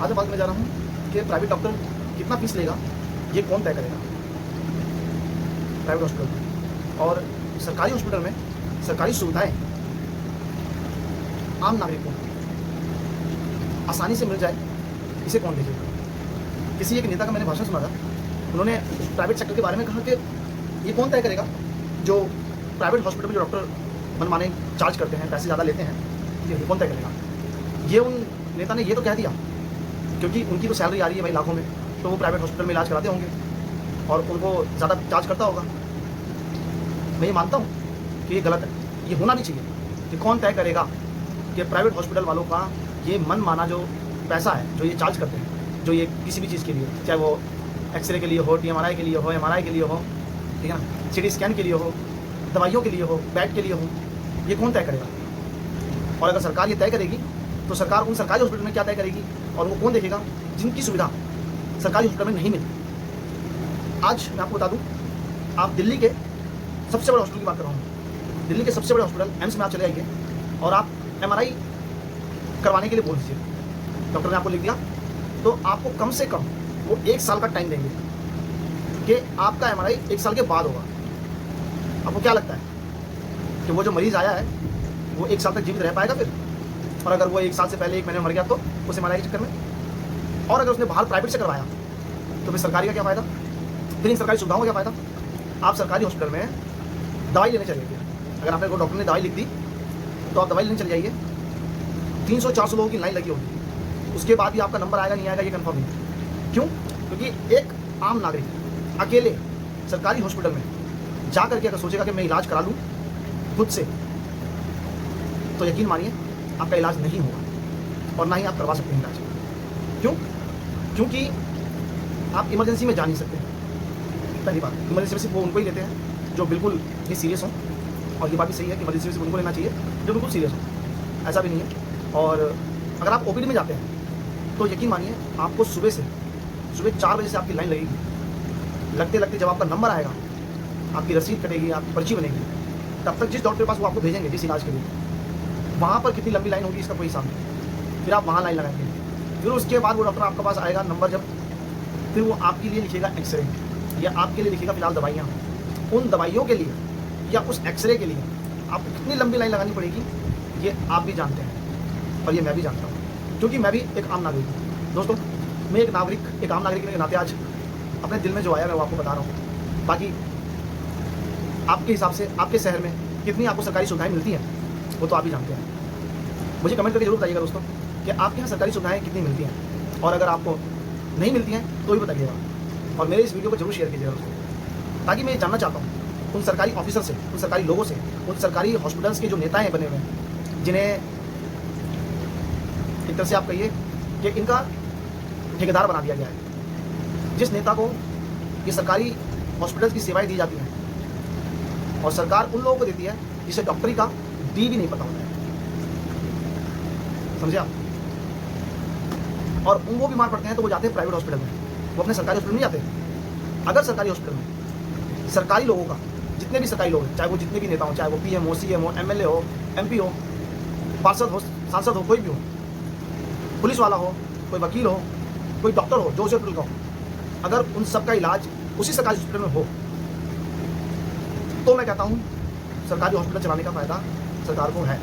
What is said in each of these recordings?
आज मैं बात करने जा रहा हूँ कि प्राइवेट डॉक्टर कितना फीस लेगा, ये कौन तय करेगा। प्राइवेट हॉस्पिटल में और सरकारी हॉस्पिटल में सरकारी सुविधाएं आम नागरिक को आसानी से मिल जाए, इसे कौन देखेगा। किसी एक नेता का मैंने भाषण सुना था, उन्होंने प्राइवेट सेक्टर के बारे में कहा कि ये कौन तय करेगा, जो प्राइवेट हॉस्पिटल में जो डॉक्टर मनमाने चार्ज करते हैं, पैसे ज़्यादा लेते हैं, ये कौन तय करेगा। ये उन नेता ने ये तो कह दिया क्योंकि उनकी तो सैलरी आ रही है भाई लाखों में, तो वो प्राइवेट हॉस्पिटल में इलाज कराते होंगे और उनको ज़्यादा चार्ज करता होगा। मैं ये मानता हूँ कि ये गलत है, ये होना नहीं चाहिए कि कौन तय करेगा कि प्राइवेट हॉस्पिटल वालों का ये मन माना जो पैसा है, जो ये चार्ज करते हैं, जो ये किसी भी चीज़ के लिए, चाहे वो एक्सरे के लिए हो, TMRI के लिए हो, MRI के लिए हो, ठीक है ना, CT स्कैन के लिए हो, दवाइयों के लिए हो, बेड के लिए हो, ये कौन तय करेगा। और अगर सरकार ये तय करेगी तो सरकार उन सरकारी हॉस्पिटल में क्या तय करेगी, और वो कौन देखेगा जिनकी सुविधा सरकारी हॉस्पिटल में नहीं मिलती। आज मैं आपको बता दूं, आप दिल्ली के सबसे बड़े हॉस्पिटल की बात कर रहा हूँ, दिल्ली के सबसे बड़े हॉस्पिटल एम्स में आप चले आइए और आप MRI करवाने के लिए बोल दीजिए, डॉक्टर ने आपको लिख दिया, तो आपको कम से कम वो 1 साल का टाइम देंगे कि आपका MRI 1 साल के बाद होगा। आपको क्या लगता है कि वो जो मरीज़ आया है वो 1 साल तक जीवित रह पाएगा फिर? और अगर वो 1 साल से पहले 1 महीने में मर गया तो उस MRI के चक्कर में, और अगर उसने बाहर प्राइवेट से करवाया तो फिर सरकारी का क्या फ़ायदा, फिर इन सरकारी सुविधाओं का क्या फ़ायदा। आप सरकारी हॉस्पिटल में दवाई लेने चले गए, अगर आपने को डॉक्टर ने दवाई लिख दी तो आप दवाई लेने चले जाइए, 300-400 लोगों की लाइन लगी होगी, उसके बाद भी आपका नंबर आएगा नहीं आएगा ये कंफर्म नहीं। क्यों? क्योंकि एक आम नागरिक अकेले सरकारी हॉस्पिटल में जा करके अगर सोचेगा कि मैं इलाज करा लूँ खुद से, तो यकीन मानिए आपका इलाज नहीं होगा और ना ही आप करवा सकते हैं इलाज। क्यों? क्योंकि आप इमरजेंसी में जा नहीं सकते। पहली बात, इमरजेंसी में सिर्फ वो उनको ही लेते हैं जो बिल्कुल ही सीरियस हों, और ये बात भी सही है कि इमरजेंसी में सिर्फ उनको लेना चाहिए जो बिल्कुल सीरियस हो, ऐसा भी नहीं है। और अगर आप OPD में जाते हैं तो यकीन मानिए आपको सुबह 4 बजे से आपकी लाइन लगेगी, लगते लगते जब आपका नंबर आएगा, आपकी रसीद कटेगी, आपकी पर्ची बनेगी, तब तक जिस डॉक्टर के पास वो आपको भेजेंगे जिस इलाज के लिए, वहाँ पर कितनी लंबी लाइन होगी इसका कोई हिसाब नहीं। फिर आप वहाँ लाइन लगाएंगे, फिर उसके बाद वो डॉक्टर आपके पास आएगा नंबर जब, फिर वो आपके लिए लिखेगा एक्सरे, या आपके लिए लिखेगा फिलहाल दवाइयाँ। उन दवाइयों के लिए या उस एक्सरे के लिए आपको कितनी लंबी लाइन लगानी पड़ेगी ये आप भी जानते हैं और ये मैं भी जानता हूँ, क्योंकि मैं भी एक आम नागरिक हूँ। दोस्तों, मैं एक आम नागरिक के नाते आज अपने दिल में जो आया मैं वो आपको बता रहा हूँ। बाकी आपके हिसाब से आपके शहर में कितनी आपको सरकारी सुविधाएं मिलती हैं वो तो आप ही जानते हैं। मुझे कमेंट करके जरूर बताइएगा दोस्तों कि आपके यहाँ सरकारी सुविधाएं कितनी मिलती हैं, और अगर आपको नहीं मिलती हैं तो भी बताइएगा, और मेरे इस वीडियो को जरूर शेयर कीजिएगा दोस्तों, ताकि मैं ये जानना चाहता हूँ उन सरकारी ऑफिसर से, उन सरकारी लोगों से, उन सरकारी हॉस्पिटल्स के जो नेता हैं बने हुए हैं, जिन्हें एक तरह से आप कहिए कि इनका ठेकेदार बना दिया गया है। जिस नेता को ये सरकारी हॉस्पिटल्स की सेवाएं दी जाती हैं और सरकार उन लोगों को देती है जिसे डॉक्टरी का डी भी नहीं पता होता है, समझे आप। और वो बीमार पड़ते हैं तो वो जाते हैं प्राइवेट हॉस्पिटल में, वो अपने सरकारी हॉस्पिटल में नहीं जाते। अगर सरकारी हॉस्पिटल में सरकारी लोगों का, जितने भी सरकारी लोग हैं, चाहे वो जितने भी नेता हों, चाहे वो PM हो, CM हो, MLA हो, MP हो, पार्षद हो, सांसद हो, कोई भी हो, पुलिस वाला हो, कोई वकील हो, कोई डॉक्टर हो, जो उस हॉस्पिटल का हो, अगर उन सब का इलाज उसी सरकारी हॉस्पिटल में हो तो मैं कहता हूँ सरकारी हॉस्पिटल चलाने का फ़ायदा सरकार को है,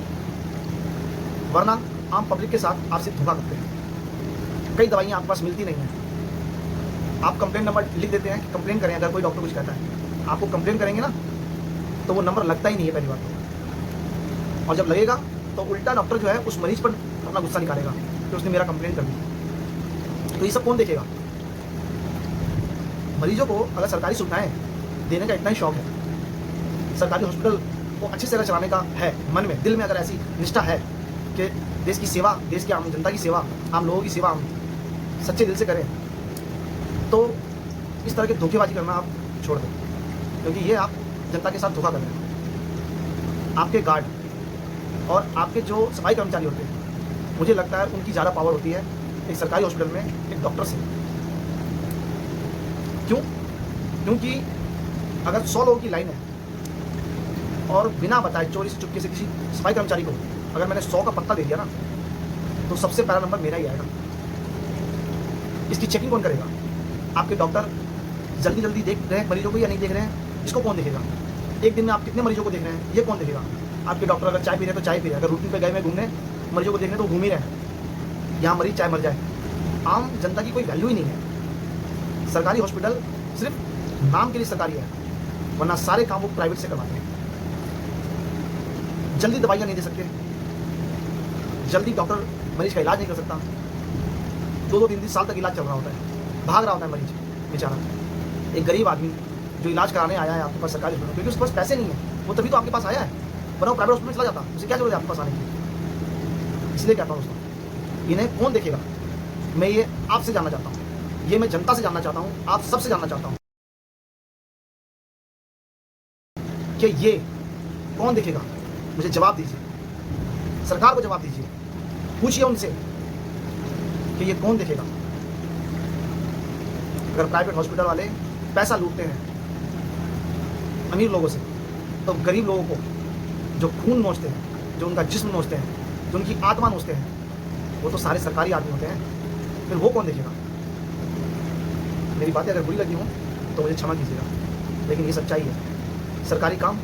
वरना आम पब्लिक के साथ आप सिर्फ धोखा करते हैं। कई दवाइयाँ आपके पास मिलती नहीं हैं, आप कंप्लेंट नंबर लिख देते हैं कि कंप्लेन करें, अगर कोई डॉक्टर कुछ कहता है आपको कंप्लेन करेंगे ना तो वो नंबर लगता ही नहीं है पहली बात तो, और जब लगेगा तो उल्टा डॉक्टर जो है उस मरीज पर अपना गुस्सा निकालेगा कि उसने मेरा कंप्लेन कर दी। तो ये सब कौन देखेगा। मरीजों को अगर सरकारी सुविधाएं देने का इतना ही शौक है, सरकारी हॉस्पिटल को अच्छी तरह चलाने का है मन में, दिल में अगर ऐसी निष्ठा है कि देश की सेवा, देश की आम जनता की सेवा, आम लोगों की सेवा हम सच्चे दिल से करें, तो इस तरह की धोखेबाजी करना आप छोड़ दें, क्योंकि ये आप जनता के साथ धोखा कर रहे हैं। आपके गार्ड और आपके जो सफाई कर्मचारी होते हैं, मुझे लगता है उनकी ज़्यादा पावर होती है एक सरकारी हॉस्पिटल में एक डॉक्टर से। क्यों? क्योंकि अगर 100 लोगों की लाइन है और बिना बताए चोरी से चुपके से किसी सफाई कर्मचारी को अगर मैंने 100 का पत्ता दे दिया ना, तो सबसे पहला नंबर मेरा ही आएगा। इसकी चेकिंग कौन करेगा? आपके डॉक्टर जल्दी जल्दी देख रहे हैं मरीजों को या नहीं देख रहे हैं, इसको कौन देखेगा? एक दिन में आप कितने मरीजों को देख रहे हैं, ये कौन देखेगा? आपके डॉक्टर अगर चाय पी रहे हैं तो चाय पी रहे हैं, अगर रूटीन पे गए हुए घूमने मरीजों को देखने तो घूम ही रहे हैं। यहाँ मरीज चाहे मर जाए, आम जनता की कोई वैल्यू ही नहीं है। सरकारी हॉस्पिटल सिर्फ नाम के लिए सरकारी है, वरना सारे काम वो प्राइवेट से करवाते हैं। जल्दी दवाइयाँ नहीं दे सकते, जल्दी डॉक्टर मरीज का इलाज नहीं कर सकता, 2-2 3 साल तक इलाज चल रहा होता है, भाग रहा होता है मरीज बेचारा। एक गरीब आदमी जो इलाज कराने आया है आपके पास सरकारी हॉस्पिटल, क्योंकि उसके पास पैसे नहीं है, वो तभी तो आपके पास आया है, वरना वो प्राइवेट हॉस्पिटल चला जाता, उसे क्या जरूरत है आपके पास आने की? इसलिए कहता हूँ दोस्तों, इन्हें कौन देखेगा? मैं ये आपसे जानना चाहता हूँ, ये मैं जनता से जानना चाहता हूँ, आप सबसे जानना चाहता हूँ कि ये कौन देखेगा? मुझे जवाब दीजिए, सरकार को जवाब दीजिए, पूछिए उनसे कि ये कौन देखेगा। अगर प्राइवेट हॉस्पिटल वाले पैसा लूटते हैं अमीर लोगों से, तो गरीब लोगों को जो खून नोचते हैं, जो उनका जिस्म नोचते हैं, जो उनकी आत्मा नोचते हैं, वो तो सारे सरकारी आदमी होते हैं, फिर वो कौन देखेगा? मेरी बातें अगर बुरी लगी हों तो मुझे क्षमा कीजिएगा, लेकिन ये सच्चाई है। सरकारी काम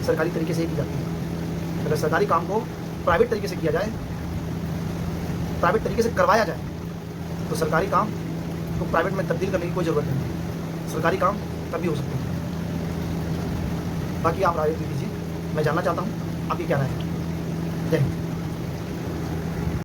सरकारी तरीके से ही की जाती है। अगर सरकारी काम को प्राइवेट तरीके से किया जाए, प्राइवेट तरीके से करवाया जाए, तो सरकारी काम को प्राइवेट में तब्दील करने की कोई ज़रूरत नहीं है। सरकारी काम तभी हो सकते हैं। बाकी आप राय दीजिए, मैं जानना चाहता हूँ आपकी क्या राय है। जय हिंद।